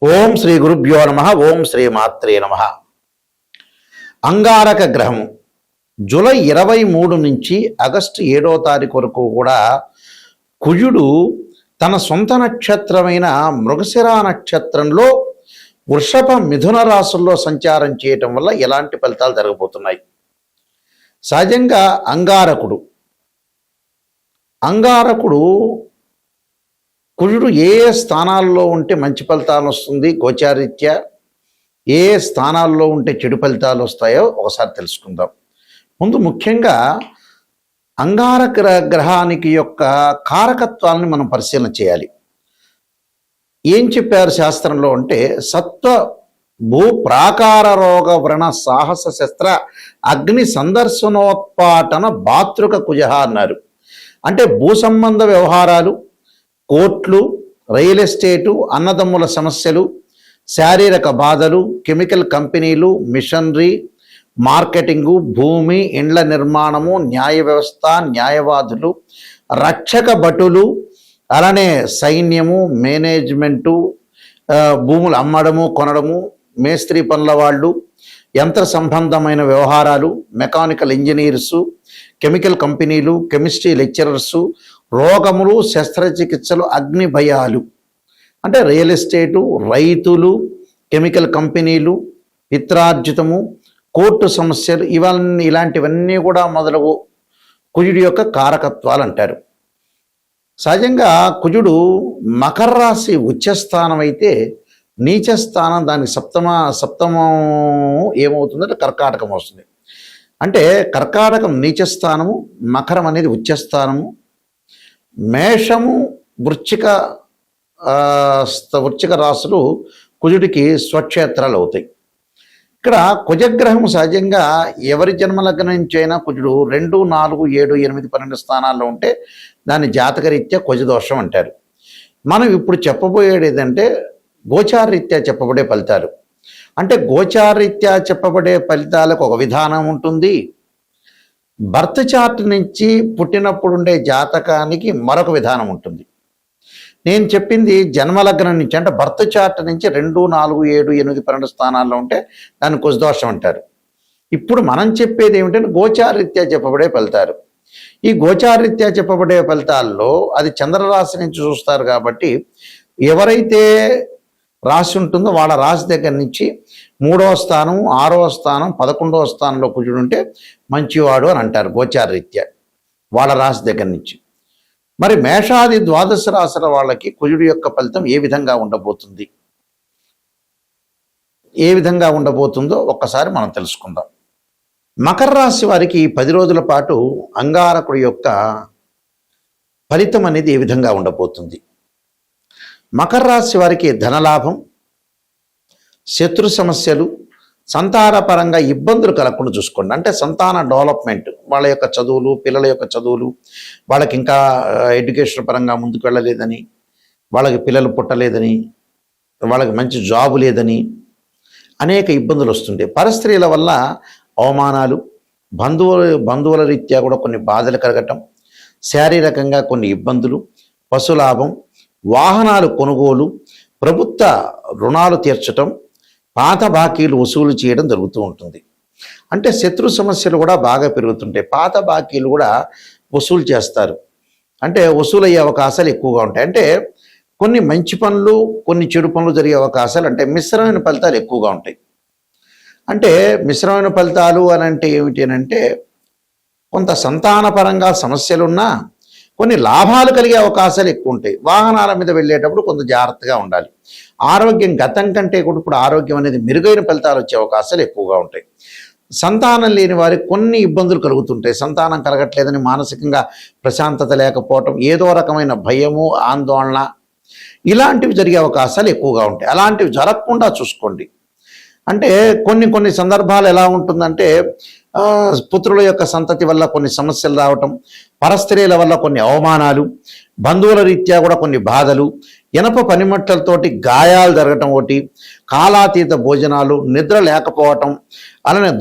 ఓం శ్రీ గురుభ్యో నమ. ఓం శ్రీ మాత్రే నమ. అంగారక గ్రహము జూలై 23 నుంచి ఆగస్టు 7వ తారీఖు వరకు కూడా కుజుడు తన సొంత నక్షత్రమైన మృగశిర నక్షత్రంలో వృషభ మిథున రాశుల్లో సంచారం చేయటం వల్ల ఎలాంటి ఫలితాలు జరగబోతున్నాయి. సహజంగా అంగారకుడు కుజుడు ఏ స్థానాల్లో ఉంటే మంచి ఫలితాలు వస్తుంది, గోచారీత్యా ఏ స్థానాల్లో ఉంటే చెడు ఫలితాలు వస్తాయో ఒకసారి తెలుసుకుందాం. ముందు ముఖ్యంగా అంగారక గ్రహానికి యొక్క కారకత్వాలని మనం పరిశీలన చేయాలి. ఏం చెప్పారు శాస్త్రంలో అంటే సత్వ భూ ప్రాకార రోగ వ్రణ సాహస శస్త్ర అగ్ని సందర్శనోత్పాటన భాతృక కుజ అన్నారు. అంటే భూ సంబంధ వ్యవహారాలు, కోర్టులు, రియల్ ఎస్టేటు, అన్నదమ్ముల సమస్యలు, శారీరక బాధలు, కెమికల్ కంపెనీలు, మిషనరీ, మార్కెటింగు, భూమి, ఇండ్ల నిర్మాణము, న్యాయ వ్యవస్థ, న్యాయవాదులు, రక్షక భటులు, అలానే సైన్యము, మేనేజ్మెంటు, భూములు అమ్మడము కొనడము, మేస్త్రీ పనుల వాళ్ళు, యంత్ర సంబంధమైన వ్యవహారాలు, మెకానికల్ ఇంజనీర్సు, కెమికల్ కంపెనీలు, కెమిస్ట్రీ లెక్చరర్సు, రోగములు, శస్త్రచికిత్సలు, అగ్ని భయాలు అంటే రియల్ ఎస్టేటు, రైతులు, కెమికల్ కంపెనీలు, పిత్రార్జితము, కోర్టు సమస్యలు, ఇలాంటివన్నీ కూడా మొదలగు కుజుడి యొక్క కారకత్వాలు అంటారు. సహజంగా కుజుడు మకర రాశి ఉచ్చస్థానం అయితే నీచస్థానం దానికి సప్తమం ఏమవుతుందంటే కర్కాటకం వస్తుంది. అంటే కర్కాటకం నీచస్థానము, మకరం అనేది ఉచ్చస్థానము, మేషము, వృశ్చిక రాశులు కుజుడికి స్వక్షేత్రాలు అవుతాయి. ఇక్కడ కుజగ్రహం సహజంగా ఎవరి జన్మలగ్నం నుంచి అయినా కుజుడు 2, 4, 7, 8, 12 స్థానాల్లో ఉంటే దాన్ని జాతకరీత్యా కుజదోషం అంటారు. మనం ఇప్పుడు చెప్పబోయేది ఏంటంటే గోచారరీత్యా చెప్పబడే ఫలితాలు. అంటే గోచారరీత్యా చెప్పబడే ఫలితాలకు ఒక విధానం ఉంటుంది, బర్త్ చార్ట్ నుంచి పుట్టినప్పుడు ఉండే జాతకానికి మరొక విధానం ఉంటుంది. నేను చెప్పింది జన్మలగ్నం నుంచి, అంటే బర్త్ చార్ట్ నుంచి 2, 4, 7, 8, 12 స్థానాల్లో ఉంటే దాన్ని కుజదోషం అంటారు. ఇప్పుడు మనం చెప్పేది ఏమిటంటే గోచారరీత్యా చెప్పబడే ఫలితాలు. ఈ గోచారరీత్యా చెప్పబడే ఫలితాల్లో అది చంద్రరాశి నుంచి చూస్తారు కాబట్టి ఎవరైతే రాశి ఉంటుందో వాళ్ళ రాశి దగ్గర నుంచి 3వ స్థానం, 6వ స్థానం, 11వ స్థానంలో కుజుడు ఉంటే మంచివాడు అని అంటారు గోచారరీత్యా వాళ్ళ రాశి దగ్గర నుంచి. మరి మేషాది ద్వాదశ రాశుల వాళ్ళకి కుజుడు యొక్క ఫలితం ఏ విధంగా ఉండబోతుందో ఒక్కసారి మనం తెలుసుకుందాం. మకర రాశి వారికి 10 రోజుల పాటు అంగారకుడి యొక్క ఫలితం అనేది ఏ విధంగా ఉండబోతుంది. మకర రాశి వారికి ధనలాభం, శత్రు సమస్యలు, సంతానపరంగా ఇబ్బందులు కలగకుండా చూసుకోండి. అంటే సంతాన డెవలప్మెంట్, వాళ్ళ యొక్క చదువులు, పిల్లల యొక్క చదువులు, వాళ్ళకి ఇంకా ఎడ్యుకేషన్ పరంగా ముందుకు వెళ్ళలేదని, వాళ్ళకి పిల్లలు పుట్టలేదని, వాళ్ళకి మంచి జాబు లేదని అనేక ఇబ్బందులు వస్తుంటాయి. పరస్త్రీల వల్ల అవమానాలు, బంధువుల రీత్యా కూడా కొన్ని బాధలు కలగటం, శారీరకంగా కొన్ని ఇబ్బందులు, పశులాభం, వాహనాలు కొనుగోలు, ప్రభుత్వ రుణాలు తీర్చటం, పాత బాకీలు వసూలు చేయడం జరుగుతూ ఉంటుంది. అంటే శత్రు సమస్యలు కూడా బాగా పెరుగుతుంటాయి. పాత బాకీలు కూడా వసూలు చేస్తారు, అంటే వసూలు అయ్యే అవకాశాలు ఎక్కువగా ఉంటాయి. అంటే కొన్ని మంచి పనులు, కొన్ని చెడు పనులు జరిగే అవకాశాలు, అంటే మిశ్రమైన ఫలితాలు ఎక్కువగా ఉంటాయి. అంటే మిశ్రమైన ఫలితాలు అని అంటే ఏమిటి అంటే కొంత సంతానపరంగా సమస్యలున్నా కొన్ని లాభాలు కలిగే అవకాశాలు ఎక్కువ ఉంటాయి. వాహనాల మీద వెళ్ళేటప్పుడు కొంత జాగ్రత్తగా ఉండాలి. ఆరోగ్యం గతం కంటే కూడా ఇప్పుడు ఆరోగ్యం అనేది మెరుగైన ఫలితాలు వచ్చే అవకాశాలు ఎక్కువగా ఉంటాయి. సంతానం లేని వారికి కొన్ని ఇబ్బందులు కలుగుతుంటాయి. సంతానం కలగట్లేదని మానసికంగా ప్రశాంతత లేకపోవటం, ఏదో రకమైన భయము, ఆందోళన ఇలాంటివి జరిగే అవకాశాలు ఎక్కువగా ఉంటాయి. అలాంటివి జరగకుండా చూసుకోండి. అంటే కొన్ని సందర్భాలు ఎలా ఉంటుందంటే పుత్రుల యొక్క సంతతి వల్ల కొన్ని సమస్యలు రావటం, పరస్త్రీల వల్ల కొన్ని అవమానాలు, బంధువుల రీత్యా కూడా కొన్ని బాధలు, ఇనప పనిముట్లతోటి గాయాలు జరగటం, ఒకటి కాలాతీత భోజనాలు, నిద్ర లేకపోవటం, అలానే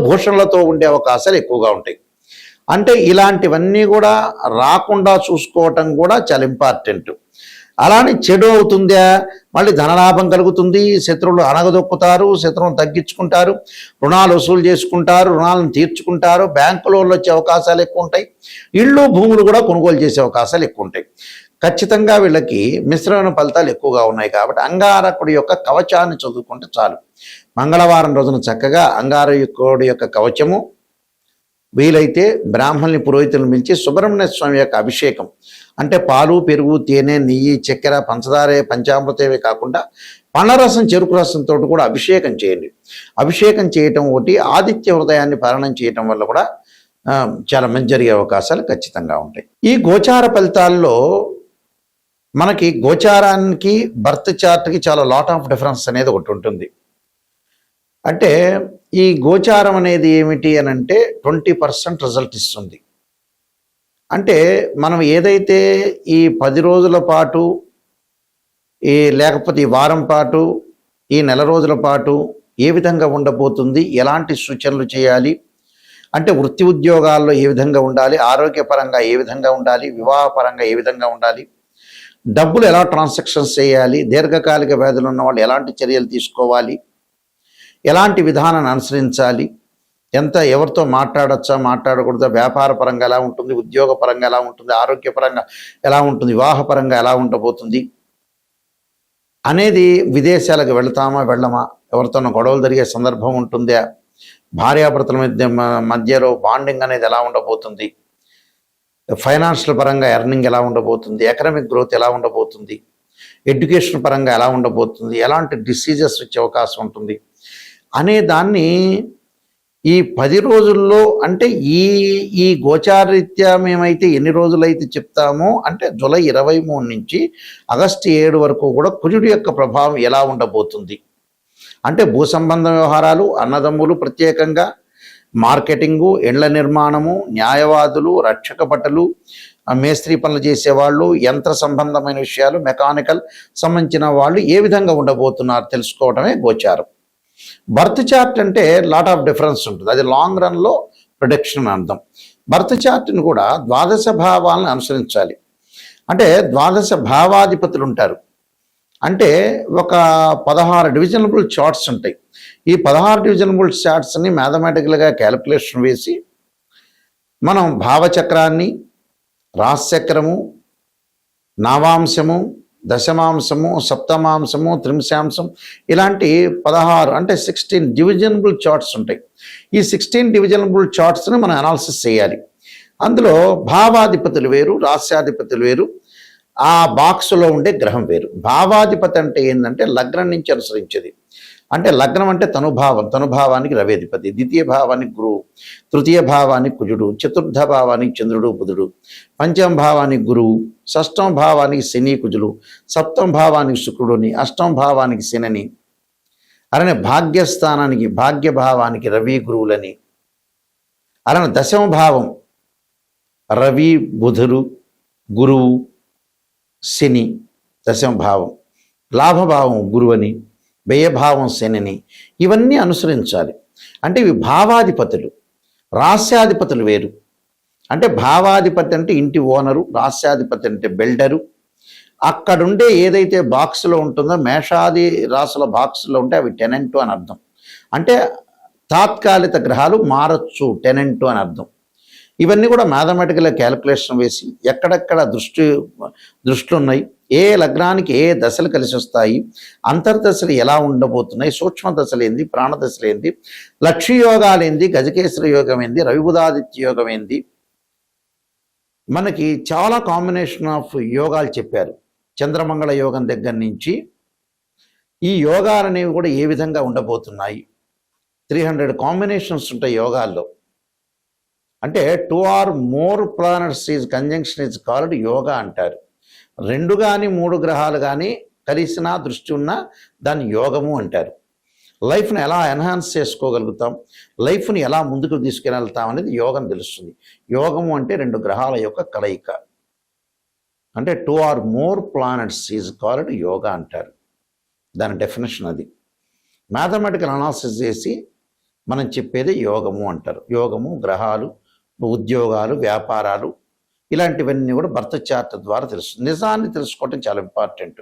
భూషణలతో ఉండే అవకాశాలు ఎక్కువగా ఉంటాయి. అంటే ఇలాంటివన్నీ కూడా రాకుండా చూసుకోవటం కూడా చాలా ఇంపార్టెంట్. అలానే చెడు అవుతుందా, మళ్ళీ ధనలాభం కలుగుతుంది, శత్రువులు అణగదొక్కుతారు, శత్రువులను తగ్గించుకుంటారు, రుణాలు వసూలు చేసుకుంటారు, రుణాలను తీర్చుకుంటారు, బ్యాంకు లోన్లు వచ్చే అవకాశాలు ఎక్కువ ఉంటాయి, ఇళ్ళు భూములు కూడా కొనుగోలు చేసే అవకాశాలు ఎక్కువ ఉంటాయి. ఖచ్చితంగా వీళ్ళకి మిశ్రమైన ఫలితాలు ఎక్కువగా ఉన్నాయి. కాబట్టి అంగారకుడి యొక్క కవచాన్ని చదువుకుంటే చాలు. మంగళవారం రోజున చక్కగా అంగారకుడి యొక్క కవచము, వీలైతే బ్రాహ్మణుని పురోహితులను పిలిచి సుబ్రహ్మణ్య స్వామి యొక్క అభిషేకం అంటే పాలు, పెరుగు, తేనె, నెయ్యి, చక్కెర, పంచదారే, పంచామృతమే కాకుండా పండ్లరసం, చెరుకు రసంతో కూడా అభిషేకం చేయండి. అభిషేకం చేయటం ఒకటి, ఆదిత్య హృదయాన్ని పాలనం చేయటం వల్ల కూడా చాలా మంచి జరిగే అవకాశాలు ఖచ్చితంగా ఉంటాయి. ఈ గోచార ఫలితాల్లో మనకి గోచారానికి బర్త్ చార్ట్కి చాలా లాట్ ఆఫ్ డిఫరెన్స్ అనేది ఒకటి ఉంటుంది. అంటే ఈ గోచారం అనేది ఏమిటి అని అంటే 20% రిజల్ట్ ఇస్తుంది. అంటే మనం ఏదైతే ఈ 10 రోజుల పాటు, లేకపోతే ఈ వారం పాటు, ఈ నెల రోజుల పాటు ఏ విధంగా ఉండబోతుంది, ఎలాంటి సూచనలు చేయాలి, అంటే వృత్తి ఉద్యోగాల్లో ఏ విధంగా ఉండాలి, ఆరోగ్యపరంగా ఏ విధంగా ఉండాలి, వివాహపరంగా ఏ విధంగా ఉండాలి, డబ్బులు ఎలా ట్రాన్సాక్షన్స్ చేయాలి, దీర్ఘకాలిక వ్యాధులు ఉన్న వాళ్ళు ఎలాంటి చర్యలు తీసుకోవాలి, ఎలాంటి విధానాన్ని అనుసరించాలి, ఎవరితో మాట్లాడచ్చా, మాట్లాడకూడదా, వ్యాపార పరంగా ఎలా ఉంటుంది, ఉద్యోగ పరంగా ఎలా ఉంటుంది, ఆరోగ్యపరంగా ఎలా ఉంటుంది, వివాహపరంగా ఎలా ఉండబోతుంది అనేది, విదేశాలకు వెళతామా వెళ్ళమా, ఎవరితోనో గొడవలు జరిగే సందర్భం ఉంటుందా, భార్యాభర్తల మధ్యలో బాండింగ్ అనేది ఎలా ఉండబోతుంది, ఫైనాన్షియల్ పరంగా ఎర్నింగ్ ఎలా ఉండబోతుంది, ఎకనామిక్ గ్రోత్ ఎలా ఉండబోతుంది, ఎడ్యుకేషన్ పరంగా ఎలా ఉండబోతుంది, ఎలాంటి డిసీజెస్ వచ్చే అవకాశం ఉంటుంది అనే దాన్ని ఈ 10 రోజుల్లో, అంటే ఈ గోచారరీత్యా మేమైతే ఎన్ని రోజులైతే చెప్తామో, అంటే జూలై 23 నుంచి ఆగస్టు 7 వరకు కూడా కుజుడి యొక్క ప్రభావం ఎలా ఉండబోతుంది, అంటే భూ సంబంధ వ్యవహారాలు, అన్నదమ్ములు, ప్రత్యేకంగా మార్కెటింగు, ఇండ్ల నిర్మాణము, న్యాయవాదులు, రక్షక భటులు, మేస్త్రీ పనులు చేసేవాళ్ళు, యంత్ర సంబంధమైన విషయాలు, మెకానికల్ సంబంధించిన వాళ్ళు ఏ విధంగా ఉండబోతున్నారు తెలుసుకోవడమే గోచారం. బర్త్ చార్ట్ అంటే లాట్ ఆఫ్ డిఫరెన్స్ ఉంటుంది, అది లాంగ్ రన్లో ప్రొడిక్షన్ అర్థం. బర్త్ చార్ట్ని కూడా ద్వాదశ భావాలను అనుసరించాలి. అంటే ద్వాదశ భావాధిపతులు ఉంటారు, అంటే ఒక 16 డివిజనబుల్ చార్ట్స్ ఉంటాయి. ఈ 16 డివిజనబుల్ చార్ట్స్ని మ్యాథమెటికల్గా క్యాలిక్యులేషన్ వేసి మనం భావచక్రాన్ని, రాశిచక్రము, నవాంశము, దశమాంశము, సప్తమాంశము, త్రింశాంశం, ఇలాంటి 16 అంటే 16 డివిజనబుల్ చార్ట్స్ ఉంటాయి. ఈ 16 డివిజనబుల్ చార్ట్స్ని మనం అనాలిసిస్ చేయాలి. అందులో భావాధిపతులు వేరు, రాస్యాధిపతులు వేరు, ఆ బాక్స్లో ఉండే గ్రహం వేరు. భావాధిపతి అంటే ఏంటంటే లగ్నం నుంచి అనుసరించేది. అంటే లగ్నం అంటే తనుభావం, తనుభావానికి రవి అధిపతి, ద్వితీయ భావానికి గురువు, తృతీయ భావానికి కుజుడు, చతుర్థ భావానికి చంద్రుడు బుధుడు, పంచమ భావానికి గురువు, షష్టమ భావానికి శని కుజులు, సప్తమ భావానికి శుక్రుడుని, అష్టమ భావానికి శనిని, అలానే భాగ్యస్థానానికి భాగ్యభావానికి రవి గురువులని, అలానే దశమ భావం రవి బుధుడు గురువు శని దశమ భావం, లాభభావం గురువని, వ్యయభావం శనిని, ఇవన్నీ అనుసరించాలి. అంటే ఇవి భావాధిపతులు. రాస్యాధిపతులు వేరు. అంటే భావాధిపతి అంటే ఇంటి ఓనరు, రాస్యాధిపతి అంటే బిల్డరు. అక్కడుండే ఏదైతే బాక్స్లో ఉంటుందో, మేషాది రాసుల బాక్స్లో ఉంటే అవి టెనెంటు అని అర్థం. అంటే తాత్కాలిక గ్రహాలు మారచ్చు, టెనెంటు అని అర్థం. ఇవన్నీ కూడా మ్యాథమెటికల్ క్యాలిక్యులేషన్ వేసి ఎక్కడెక్కడ దృష్టిలు ఉన్నాయి, ఏ లగ్నానికి ఏ దశలు కలిసి వస్తాయి, అంతర్దశలు ఎలా ఉండబోతున్నాయి, సూక్ష్మ దశలు ఏంది, ప్రాణదశలు ఏంది, లక్ష్య యోగాలు ఏంది, గజకేశ్వర యోగం ఏంది, రవిబుధాదిత్య యోగం ఏంది, మనకి చాలా కాంబినేషన్ ఆఫ్ యోగాలు చెప్పారు. చంద్రమంగళ యోగం దగ్గర నుంచి ఈ యోగాలు అనేవి కూడా ఏ విధంగా ఉండబోతున్నాయి. 300 కాంబినేషన్స్ ఉంటాయి యోగాల్లో. అంటే 2 or more planets is conjunction is called yoga అంటారు. 2 కానీ 3 గ్రహాలు కానీ కలిసినా దృష్టి ఉన్నా దాన్ని యోగము అంటారు. లైఫ్ని ఎలా ఎన్హాన్స్ చేసుకోగలుగుతాం, లైఫ్ని ఎలా ముందుకు తీసుకెళ్తాం అనేది యోగం తెలుస్తుంది. యోగము అంటే 2 గ్రహాల యొక్క కలయిక. అంటే 2 or more planets is called yoga అంటారు. దాని డెఫినేషన్ అది. మ్యాథమెటికల్ అనాలిసిస్ చేసి మనం చెప్పేది యోగము అంటారు. యోగము గ్రహాలు, ఉద్యోగాలు, వ్యాపారాలు, ఇలాంటివన్నీ కూడా బర్త్ చార్ట్ ద్వారా తెలుస్తుంది. నిజాన్ని తెలుసుకోవటం చాలా ఇంపార్టెంట్.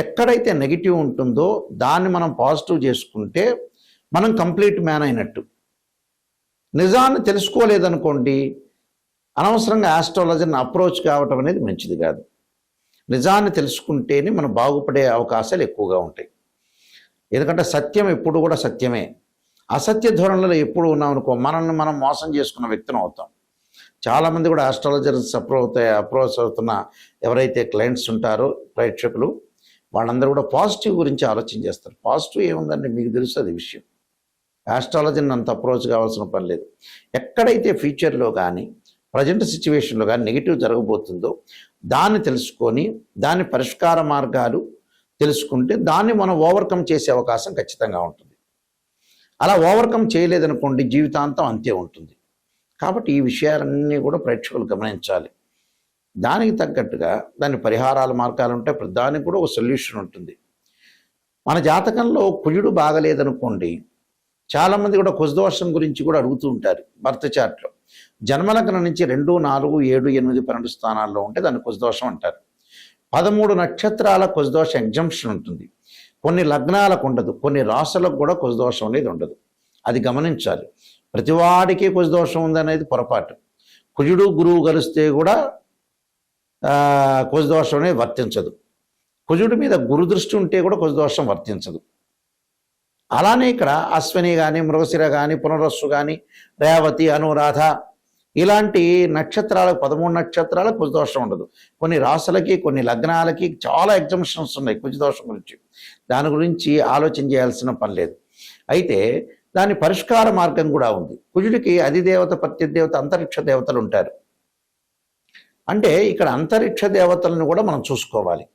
ఎక్కడైతే నెగిటివ్ ఉంటుందో దాన్ని మనం పాజిటివ్ చేసుకుంటే మనం కంప్లీట్ మ్యాన్ అయినట్టు. నిజాన్ని తెలుసుకోలేదనుకోండి, అనవసరంగా ఆస్ట్రాలజీని అప్రోచ్ కావటం అనేది మంచిది కాదు. నిజాన్ని తెలుసుకుంటేనే మనం బాగుపడే అవకాశాలు ఎక్కువగా ఉంటాయి. ఎందుకంటే సత్యం ఎప్పుడు కూడా సత్యమే. అసత్య ధోరణిలో ఎప్పుడు ఉన్నామనుకో మనల్ని మనం మోసం చేసుకున్న వ్యక్తిని అవుతాం. చాలామంది కూడా ఆస్ట్రాలజర్స్ అప్రోచ్ అవుతున్న ఎవరైతే క్లయింట్స్ ఉంటారో ప్రేక్షకులు, వాళ్ళందరూ కూడా పాజిటివ్ గురించి ఆలోచన చేస్తారు. పాజిటివ్ ఏముందండి, మీకు తెలుసు అది విషయం. ఆస్ట్రాలజీని అంత అప్రోచ్ కావాల్సిన పని లేదు. ఎక్కడైతే ఫ్యూచర్లో కానీ ప్రజెంట్ సిచ్యువేషన్లో కానీ నెగిటివ్ జరగబోతుందో దాన్ని తెలుసుకొని దాని పరిష్కార మార్గాలు తెలుసుకుంటే దాన్ని మనం ఓవర్కమ్ చేసే అవకాశం ఖచ్చితంగా ఉంటుంది. అలా ఓవర్కమ్ చేయలేదనుకోండి, జీవితాంతం అంతే ఉంటుంది. కాబట్టి ఈ విషయాలన్నీ కూడా ప్రేక్షకులు గమనించాలి. దానికి తగ్గట్టుగా దాని పరిహారాల మార్గాలు ఉంటాయి. దానికి కూడా ఒక సొల్యూషన్ ఉంటుంది. మన జాతకంలో కుజుడు బాగలేదనుకోండి, చాలామంది కూడా కుజదోషం గురించి కూడా అడుగుతూ ఉంటారు. బర్త్ చార్ట్లో జన్మలగ్నం నుంచి 2, 4, 7, 8, 12 స్థానాల్లో ఉంటే దాన్ని కుజదోషం అంటారు. 13 నక్షత్రాల కుజదోష ఎగ్జంప్షన్ ఉంటుంది. కొన్ని లగ్నాలకు ఉండదు, కొన్ని రాశులకు కూడా కుజదోషం అనేది ఉండదు. అది గమనించాలి. ప్రతివాడికి కుజదోషం ఉందనేది పొరపాటు. కుజుడు గురువు కలిస్తే కూడా కుజదోషం అనేది వర్తించదు. కుజుడి మీద గురు దృష్టి ఉంటే కూడా కుజదోషం వర్తించదు. అలానే ఇక్కడ అశ్విని కానీ, మృగశిర కానీ, పునరస్సు కానీ, రేవతి, అనురాధ ఇలాంటి నక్షత్రాలకు 13 నక్షత్రాలకు కుజదోషం ఉండదు. కొన్ని రాశులకి, కొన్ని లగ్నాలకి చాలా ఎగ్జంప్షన్స్ ఉన్నాయి కుజదోషం గురించి. దాని గురించి ఆలోచన చేయాల్సిన పని లేదు. అయితే దాని పరిష్కార మార్గం కూడా ఉంది. కుజుడికి అధిదేవత, ప్రత్యదేవత, అంతరిక్ష దేవతలు ఉంటారు. అంటే ఇక్కడ అంతరిక్ష దేవతలను కూడా మనం చూసుకోవాలి.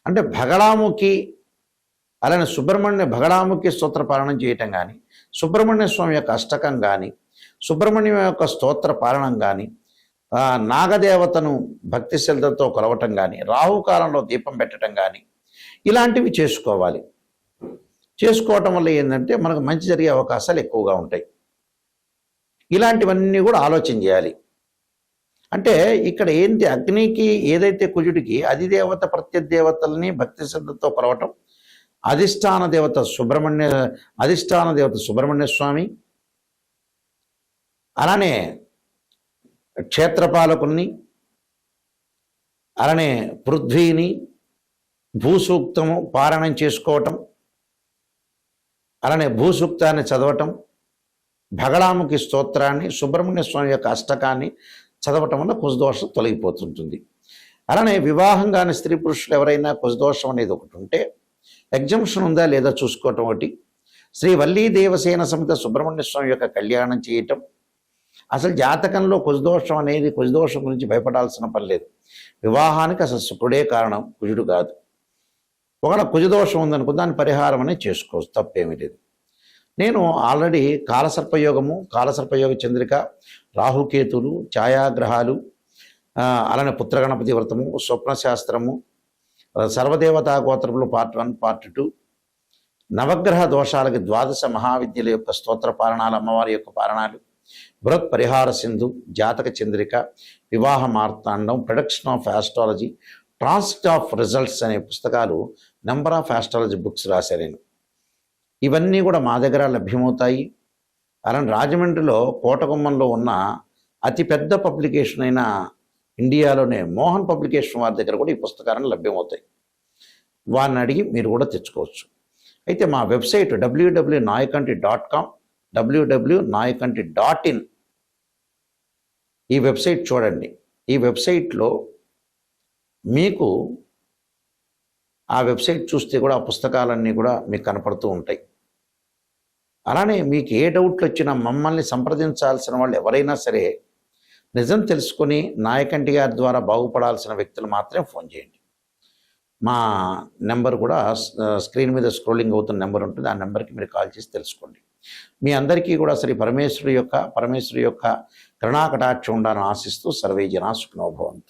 అంటే భగళాముఖి, అలానే భగళాముఖి స్తోత్ర పాలనం చేయటం కానీ, సుబ్రహ్మణ్య స్వామి యొక్క అష్టకం కానీ, సుబ్రహ్మణ్యం యొక్క స్తోత్ర పాలనం కానీ, నాగదేవతను భక్తి శ్రద్ధతో కొలవటం కానీ, రాహుకాలంలో దీపం పెట్టడం కానీ ఇలాంటివి చేసుకోవాలి. చేసుకోవటం వల్ల ఏంటంటే మనకు మంచి జరిగే అవకాశాలు ఎక్కువగా ఉంటాయి. ఇలాంటివన్నీ కూడా ఆలోచన చేయాలి. అంటే ఇక్కడ ఏంటి, అగ్నికి ఏదైతే కుజుడికి అధిదేవత ప్రత్యదేవతల్ని భక్తి శ్రద్ధతో కొలవటం, అధిష్టాన దేవత సుబ్రహ్మణ్య స్వామి, అలానే క్షేత్రపాలకుల్ని, అలానే పృథ్వీని, భూసూక్తము పారాయణం చేసుకోవటం, అలానే భూసూక్తాన్ని చదవటం, భగళాముఖి స్తోత్రాన్ని, సుబ్రహ్మణ్య స్వామి యొక్క అష్టకాన్ని చదవటం వల్ల కుజదోషం తొలగిపోతుంటుంది. అలానే వివాహం కాని స్త్రీ పురుషులు ఎవరైనా కుజదోషం అనేది ఒకటి ఉంటే ఎగ్జంప్షన్ ఉందా లేదా చూసుకోవటం ఒకటి. శ్రీ వల్లీ దేవసేన సమేత సుబ్రహ్మణ్య స్వామి యొక్క కళ్యాణం చేయటం. అసలు జాతకంలో కుజదోషం గురించి భయపడాల్సిన పని లేదు. వివాహానికి అసలు శుక్రుడే కారణం, కుజుడు కాదు. ఒకవేళ కుజదోషం ఉందనుకో దాని పరిహారం అనేది చేసుకోవచ్చు, తప్పేమీ లేదు. నేను ఆల్రెడీ కాలసర్పయోగ చంద్రిక, రాహుకేతులు, ఛాయాగ్రహాలు, అలానే పుత్రగణపతి వ్రతము, స్వప్నశాస్త్రము, సర్వదేవతా గోత్రములు పార్ట్ 1, పార్ట్ 2, నవగ్రహ దోషాలకి 12 మహావిద్యల యొక్క స్తోత్ర పారణాలు, అమ్మవారి యొక్క పారణాలు, బృహత్ పరిహార Sindhu, Jataka Chandrika, Vivaha Marthandam, production of astrology, transit of results అనే పుస్తకాలు నెంబర్ ఆఫ్ ఆస్ట్రాలజీ బుక్స్ రాశాను నేను. ఇవన్నీ కూడా మా దగ్గర లభ్యమవుతాయి. అలానే రాజమండ్రిలో కోటగుమ్మంలో ఉన్న అతిపెద్ద పబ్లికేషన్ అయిన ఇండియాలోనే మోహన్ పబ్లికేషన్ వారి దగ్గర కూడా ఈ పుస్తకాలను లభ్యమవుతాయి. వారిని అడిగి మీరు కూడా తెచ్చుకోవచ్చు. అయితే మా వెబ్సైట్ www.nayakanti.com, www.nayakanti.in ఈ వెబ్సైట్ చూడండి. ఈ వెబ్సైట్లో మీకు ఆ వెబ్సైట్ చూస్తే కూడా ఆ పుస్తకాలన్నీ కూడా మీకు కనపడుతూ ఉంటాయి. అలానే మీకు ఏ డౌట్లు వచ్చినా మమ్మల్ని సంప్రదించాల్సిన వాళ్ళు ఎవరైనా సరే నిజం తెలుసుకొని నాయకంటి గారి ద్వారా బాగుపడాల్సిన వ్యక్తులు మాత్రమే ఫోన్ చేయండి. మా నెంబర్ కూడా స్క్రీన్ మీద స్క్రోలింగ్ అవుతున్న నెంబర్ ఉంటుంది. ఆ నెంబర్కి మీరు కాల్ చేసి తెలుసుకోండి. మీ అందరికీ కూడా శ్రీ పరమేశ్వరి యొక్క కరుణాకటాక్షం ఉండాలని ఆశిస్తూ సర్వే జనా సుఖినో భవంతు.